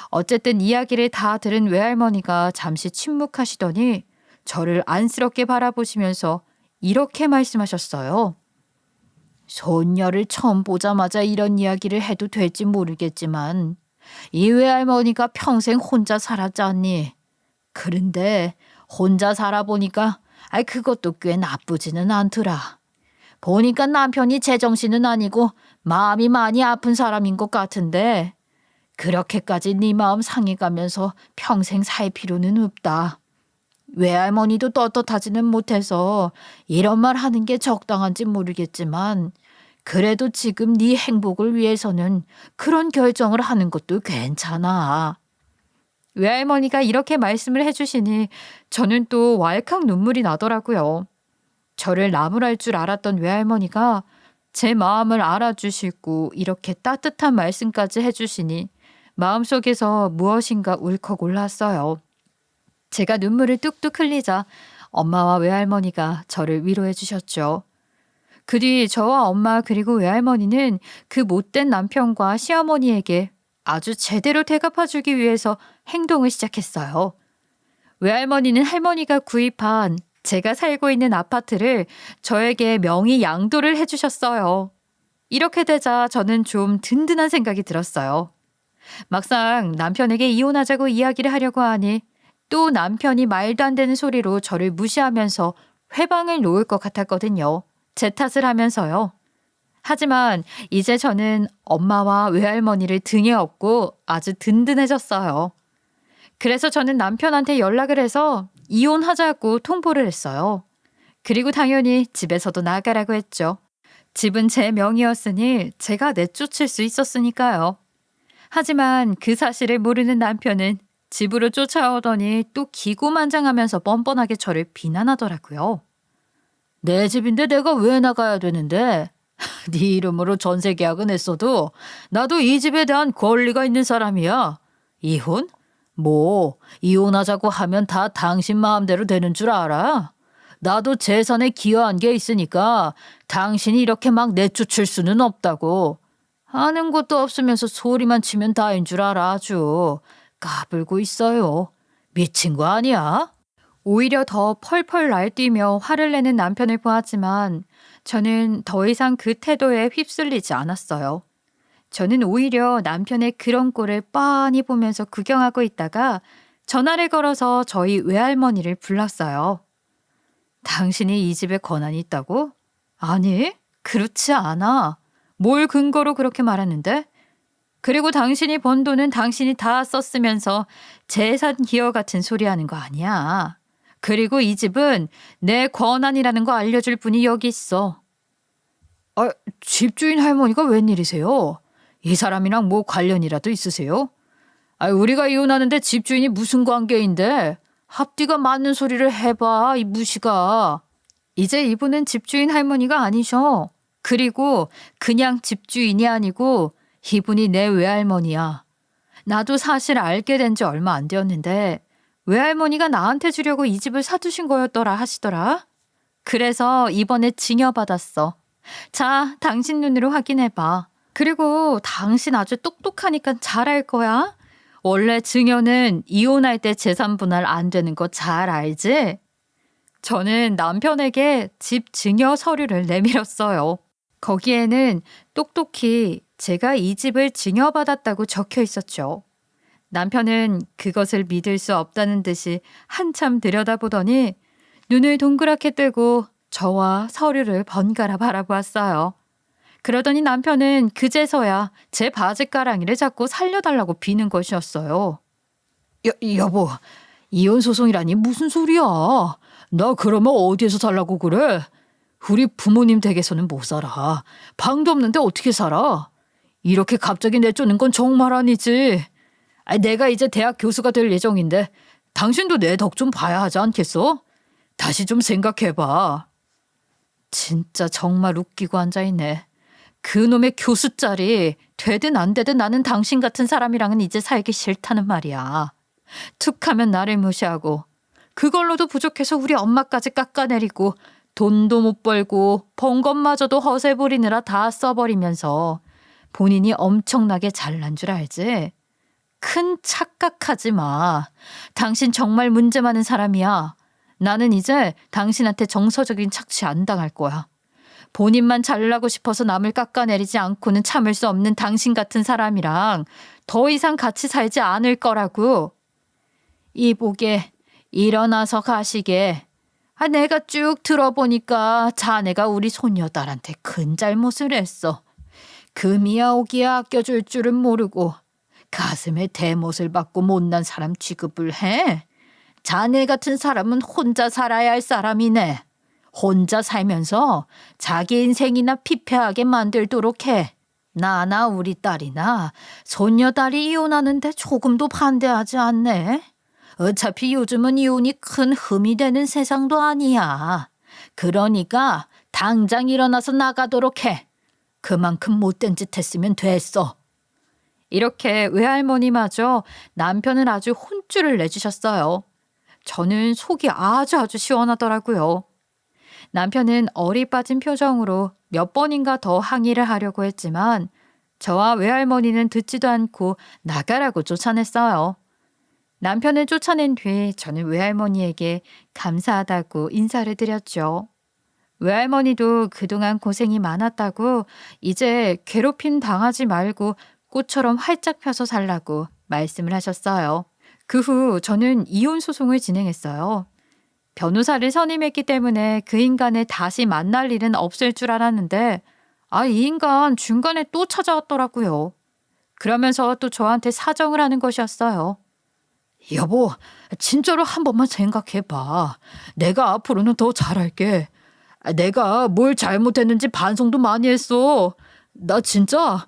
어쨌든 이야기를 다 들은 외할머니가 잠시 침묵하시더니 저를 안쓰럽게 바라보시면서 이렇게 말씀하셨어요. 손녀를 처음 보자마자 이런 이야기를 해도 될지 모르겠지만 이 외할머니가 평생 혼자 살았잖니. 그런데 혼자 살아보니까 그것도 꽤 나쁘지는 않더라. 보니까 남편이 제정신은 아니고 마음이 많이 아픈 사람인 것 같은데 그렇게까지 네 마음 상해가면서 평생 살 필요는 없다. 외할머니도 떳떳하지는 못해서 이런 말 하는 게 적당한지 모르겠지만 그래도 지금 네 행복을 위해서는 그런 결정을 하는 것도 괜찮아. 외할머니가 이렇게 말씀을 해주시니 저는 또 왈칵 눈물이 나더라고요. 저를 나무랄 줄 알았던 외할머니가 제 마음을 알아주시고 이렇게 따뜻한 말씀까지 해주시니 마음속에서 무엇인가 울컥 올랐어요. 제가 눈물을 뚝뚝 흘리자 엄마와 외할머니가 저를 위로해 주셨죠. 그 뒤 저와 엄마 그리고 외할머니는 그 못된 남편과 시어머니에게 아주 제대로 대갚아주기 위해서 행동을 시작했어요. 외할머니는 할머니가 구입한 제가 살고 있는 아파트를 저에게 명의 양도를 해주셨어요. 이렇게 되자 저는 좀 든든한 생각이 들었어요. 막상 남편에게 이혼하자고 이야기를 하려고 하니 또 남편이 말도 안 되는 소리로 저를 무시하면서 회방을 놓을 것 같았거든요. 제 탓을 하면서요. 하지만 이제 저는 엄마와 외할머니를 등에 업고 아주 든든해졌어요. 그래서 저는 남편한테 연락을 해서 이혼하자고 통보를 했어요. 그리고 당연히 집에서도 나가라고 했죠. 집은 제 명의였으니 제가 내쫓을 수 있었으니까요. 하지만 그 사실을 모르는 남편은 집으로 쫓아오더니 또 기고만장하면서 뻔뻔하게 저를 비난하더라고요. 내 집인데 내가 왜 나가야 되는데? 네 이름으로 전세 계약은 했어도 나도 이 집에 대한 권리가 있는 사람이야. 이혼? 뭐 이혼하자고 하면 다 당신 마음대로 되는 줄 알아? 나도 재산에 기여한 게 있으니까 당신이 이렇게 막 내쫓을 수는 없다고. 아는 것도 없으면서 소리만 치면 다인 줄 알아 아주. 까불고 있어요. 미친 거 아니야? 오히려 더 펄펄 날뛰며 화를 내는 남편을 보았지만 저는 더 이상 그 태도에 휩쓸리지 않았어요. 저는 오히려 남편의 그런 꼴을 빤히 보면서 구경하고 있다가 전화를 걸어서 저희 외할머니를 불렀어요. 당신이 이 집에 권한이 있다고? 아니, 그렇지 않아. 뭘 근거로 그렇게 말하는데? 그리고 당신이 번 돈은 당신이 다 썼으면서 재산 기여 같은 소리 하는 거 아니야. 그리고 이 집은 내 권한이라는 거 알려줄 분이 여기 있어. 집주인 할머니가 웬일이세요? 이 사람이랑 뭐 관련이라도 있으세요? 우리가 이혼하는데 집주인이 무슨 관계인데? 앞뒤가 맞는 소리를 해봐, 이 무시가. 이제 이분은 집주인 할머니가 아니셔. 그리고 그냥 집주인이 아니고 이분이 내 외할머니야. 나도 사실 알게 된 지 얼마 안 되었는데 외할머니가 나한테 주려고 이 집을 사두신 거였더라 하시더라. 그래서 이번에 증여받았어. 자, 당신 눈으로 확인해봐. 그리고 당신 아주 똑똑하니까 잘할 거야. 원래 증여는 이혼할 때 재산 분할 안 되는 거 잘 알지? 저는 남편에게 집 증여 서류를 내밀었어요. 거기에는 똑똑히 제가 이 집을 증여받았다고 적혀 있었죠. 남편은 그것을 믿을 수 없다는 듯이 한참 들여다보더니 눈을 동그랗게 뜨고 저와 서류를 번갈아 바라보았어요. 그러더니 남편은 그제서야 제 바지가랑이를 잡고 살려달라고 비는 것이었어요. 여보, 이혼 소송이라니 무슨 소리야? 나 그러면 어디에서 살라고 그래? 우리 부모님 댁에서는 못 살아. 방도 없는데 어떻게 살아? 이렇게 갑자기 내쫓는 건 정말 아니지. 내가 이제 대학 교수가 될 예정인데 당신도 내 덕 좀 봐야 하지 않겠어? 다시 좀 생각해봐. 진짜 정말 웃기고 앉아있네. 그놈의 교수 짤이 되든 안 되든 나는 당신 같은 사람이랑은 이제 살기 싫다는 말이야. 툭하면 나를 무시하고 그걸로도 부족해서 우리 엄마까지 깎아내리고 돈도 못 벌고 번 것마저도 허세 부리느라 다 써버리면서 본인이 엄청나게 잘난 줄 알지? 큰 착각하지 마. 당신 정말 문제 많은 사람이야. 나는 이제 당신한테 정서적인 착취 안 당할 거야. 본인만 잘나고 싶어서 남을 깎아내리지 않고는 참을 수 없는 당신 같은 사람이랑 더 이상 같이 살지 않을 거라고. 이보게, 일어나서 가시게. 내가 쭉 들어보니까 자네가 우리 소녀딸한테 큰 잘못을 했어. 금이야 오기야 아껴줄 줄은 모르고 가슴에 대못을 받고 못난 사람 취급을 해. 자네 같은 사람은 혼자 살아야 할 사람이네. 혼자 살면서 자기 인생이나 피폐하게 만들도록 해. 나나 우리 딸이나 손녀딸이 이혼하는데 조금도 반대하지 않네. 어차피 요즘은 이혼이 큰 흠이 되는 세상도 아니야. 그러니까 당장 일어나서 나가도록 해. 그만큼 못된 짓 했으면 됐어. 이렇게 외할머니마저 남편을 아주 혼쭐을 내주셨어요. 저는 속이 아주 시원하더라고요. 남편은 어리 빠진 표정으로 몇 번인가 더 항의를 하려고 했지만 저와 외할머니는 듣지도 않고 나가라고 쫓아냈어요. 남편을 쫓아낸 뒤 저는 외할머니에게 감사하다고 인사를 드렸죠. 외할머니도 그동안 고생이 많았다고 이제 괴롭힘 당하지 말고 꽃처럼 활짝 펴서 살라고 말씀을 하셨어요. 그 후 저는 이혼 소송을 진행했어요. 변호사를 선임했기 때문에 그 인간을 다시 만날 일은 없을 줄 알았는데 이 인간 중간에 또 찾아왔더라고요. 그러면서 또 저한테 사정을 하는 것이었어요. 여보, 진짜로 한 번만 생각해봐. 내가 앞으로는 더 잘할게. 내가 뭘 잘못했는지 반성도 많이 했어. 나 진짜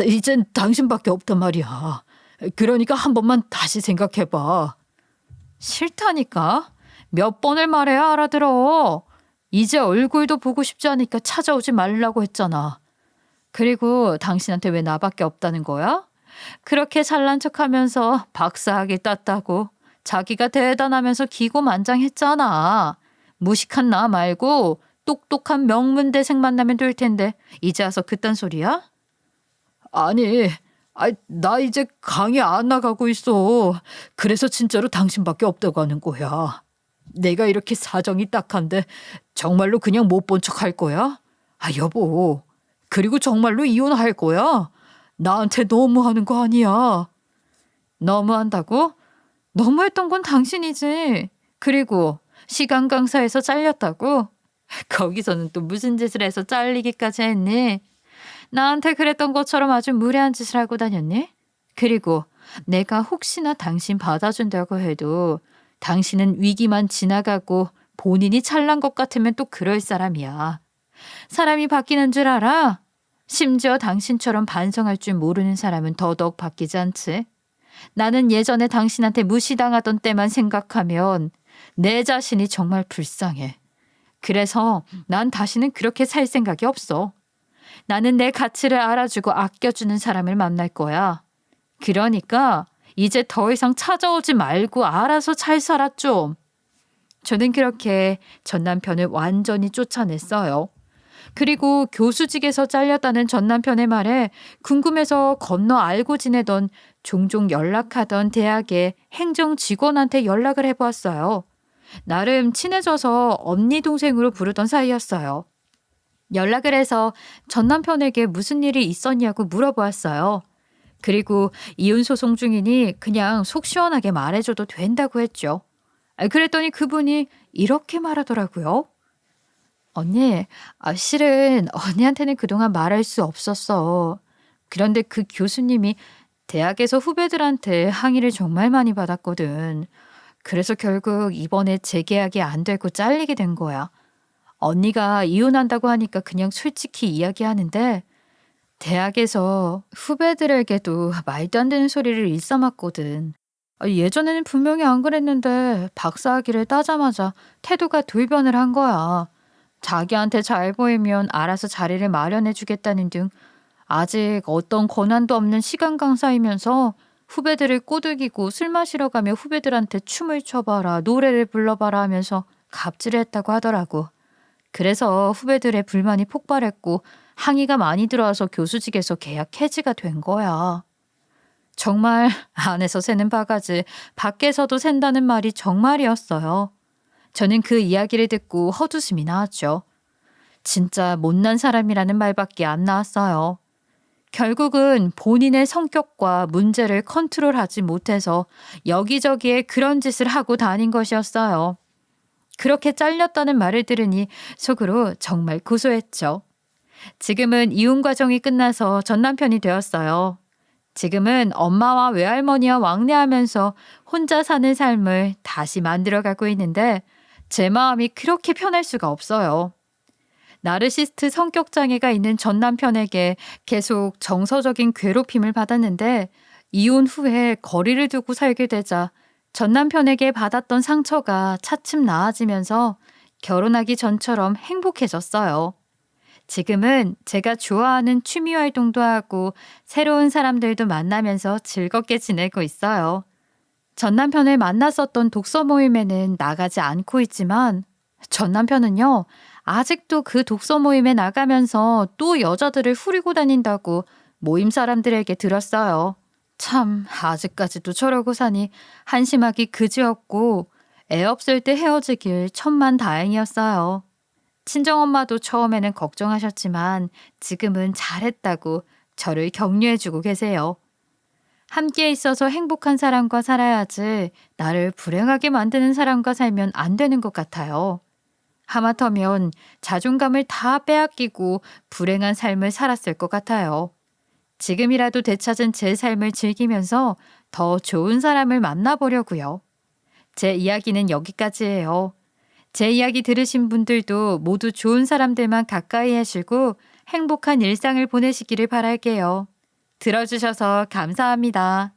이젠 당신밖에 없단 말이야. 그러니까 한 번만 다시 생각해봐. 싫다니까? 몇 번을 말해야 알아들어. 이제 얼굴도 보고 싶지 않으니까 찾아오지 말라고 했잖아. 그리고 당신한테 왜 나밖에 없다는 거야? 그렇게 잘난 척하면서 박사학위 땄다고 자기가 대단하면서 기고만장했잖아. 무식한 나 말고 똑똑한 명문대생 만나면 될 텐데 이제 와서 그딴 소리야? 아니, 나 이제 강의 안 나가고 있어. 그래서 진짜로 당신밖에 없다고 하는 거야. 내가 이렇게 사정이 딱한데 정말로 그냥 못 본 척 할 거야? 여보, 그리고 정말로 이혼할 거야? 나한테 너무하는 거 아니야. 너무한다고? 너무했던 건 당신이지. 그리고 시간 강사에서 잘렸다고? 거기서는 또 무슨 짓을 해서 잘리기까지 했니? 나한테 그랬던 것처럼 아주 무례한 짓을 하고 다녔니? 그리고 내가 혹시나 당신 받아준다고 해도 당신은 위기만 지나가고 본인이 잘난 것 같으면 또 그럴 사람이야. 사람이 바뀌는 줄 알아? 심지어 당신처럼 반성할 줄 모르는 사람은 더더욱 바뀌지 않지. 나는 예전에 당신한테 무시당하던 때만 생각하면 내 자신이 정말 불쌍해. 그래서 난 다시는 그렇게 살 생각이 없어. 나는 내 가치를 알아주고 아껴주는 사람을 만날 거야. 그러니까 이제 더 이상 찾아오지 말고 알아서 잘 살아 좀. 저는 그렇게 전 남편을 완전히 쫓아냈어요. 그리고 교수직에서 잘렸다는 전 남편의 말에 궁금해서 건너 알고 지내던 종종 연락하던 대학의 행정 직원한테 연락을 해보았어요. 나름 친해져서 언니 동생으로 부르던 사이였어요. 연락을 해서 전 남편에게 무슨 일이 있었냐고 물어보았어요. 그리고 이혼 소송 중이니 그냥 속 시원하게 말해줘도 된다고 했죠. 그랬더니 그분이 이렇게 말하더라고요. 언니, 실은 언니한테는 그동안 말할 수 없었어. 그런데 그 교수님이 대학에서 후배들한테 항의를 정말 많이 받았거든. 그래서 결국 이번에 재계약이 안 되고 잘리게 된 거야. 언니가 이혼한다고 하니까 그냥 솔직히 이야기하는데 대학에서 후배들에게도 말도 안 되는 소리를 일삼았거든. 예전에는 분명히 안 그랬는데 박사학위를 따자마자 태도가 돌변을 한 거야. 자기한테 잘 보이면 알아서 자리를 마련해 주겠다는 등 아직 어떤 권한도 없는 시간 강사이면서 후배들을 꼬드기고 술 마시러 가며 후배들한테 춤을 춰봐라, 노래를 불러봐라 하면서 갑질을 했다고 하더라고. 그래서 후배들의 불만이 폭발했고 항의가 많이 들어와서 교수직에서 계약 해지가 된 거야. 정말 안에서 새는 바가지, 밖에서도 샌다는 말이 정말이었어요. 저는 그 이야기를 듣고 헛웃음이 나왔죠. 진짜 못난 사람이라는 말밖에 안 나왔어요. 결국은 본인의 성격과 문제를 컨트롤하지 못해서 여기저기에 그런 짓을 하고 다닌 것이었어요. 그렇게 잘렸다는 말을 들으니 속으로 정말 고소했죠. 지금은 이혼 과정이 끝나서 전남편이 되었어요. 지금은 엄마와 외할머니와 왕래하면서 혼자 사는 삶을 다시 만들어가고 있는데 제 마음이 그렇게 편할 수가 없어요. 나르시스트 성격 장애가 있는 전 남편에게 계속 정서적인 괴롭힘을 받았는데 이혼 후에 거리를 두고 살게 되자 전 남편에게 받았던 상처가 차츰 나아지면서 결혼하기 전처럼 행복해졌어요. 지금은 제가 좋아하는 취미 활동도 하고 새로운 사람들도 만나면서 즐겁게 지내고 있어요. 전 남편을 만났었던 독서 모임에는 나가지 않고 있지만 전 남편은요, 아직도 그 독서 모임에 나가면서 또 여자들을 후리고 다닌다고 모임 사람들에게 들었어요. 참, 아직까지도 저러고 사니 한심하기 그지없고 애 없을 때 헤어지길 천만 다행이었어요. 친정엄마도 처음에는 걱정하셨지만 지금은 잘했다고 저를 격려해주고 계세요. 함께 있어서 행복한 사람과 살아야지 나를 불행하게 만드는 사람과 살면 안 되는 것 같아요. 하마터면 자존감을 다 빼앗기고 불행한 삶을 살았을 것 같아요. 지금이라도 되찾은 제 삶을 즐기면서 더 좋은 사람을 만나보려고요. 제 이야기는 여기까지예요. 제 이야기 들으신 분들도 모두 좋은 사람들만 가까이 하시고 행복한 일상을 보내시기를 바랄게요. 들어주셔서 감사합니다.